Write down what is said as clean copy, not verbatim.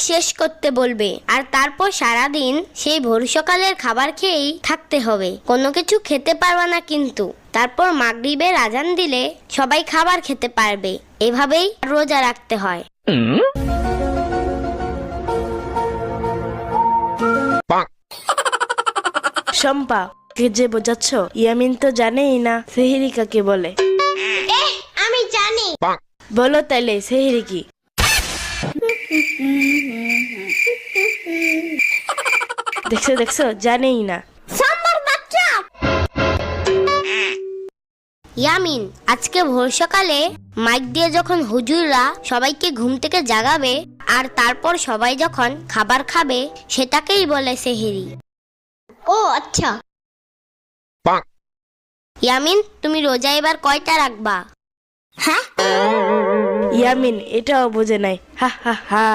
শেষ করতে বলবে, আর তারপর সারাদিন সেই ভোর সকালের খাবার খেয়েই থাকতে হবে, কোনো কিছু খেতে পারবে না কিন্তু। তারপর মাগরিবের আজান দিলে সবাই খাবার খেতে পারবে। এভাবেই রোজা রাখতে হয়। শম্পা, কে যে বোঝাচ্ছ? ইয়ামিন তো জানেই না সেহরি কাকে বলে। আমি জানি। বলো তাইলে সেহরি কি? দেখছো দেখছো, জানেই না। ইয়ামিন, আজকে ভোর সকালে মাইক দিয়ে যখন হুজুররা সবাইকে ঘুম থেকে জাগাবে আর তারপর সবাই যখন খাবার খাবে, সেটাকেই বলে সেহরি। ও আচ্ছা। ইয়ামিন, তুমি রোজা এবার কয়টা রাখবা? ইয়ামিন এটাও বোঝে নাই। হা হা হা।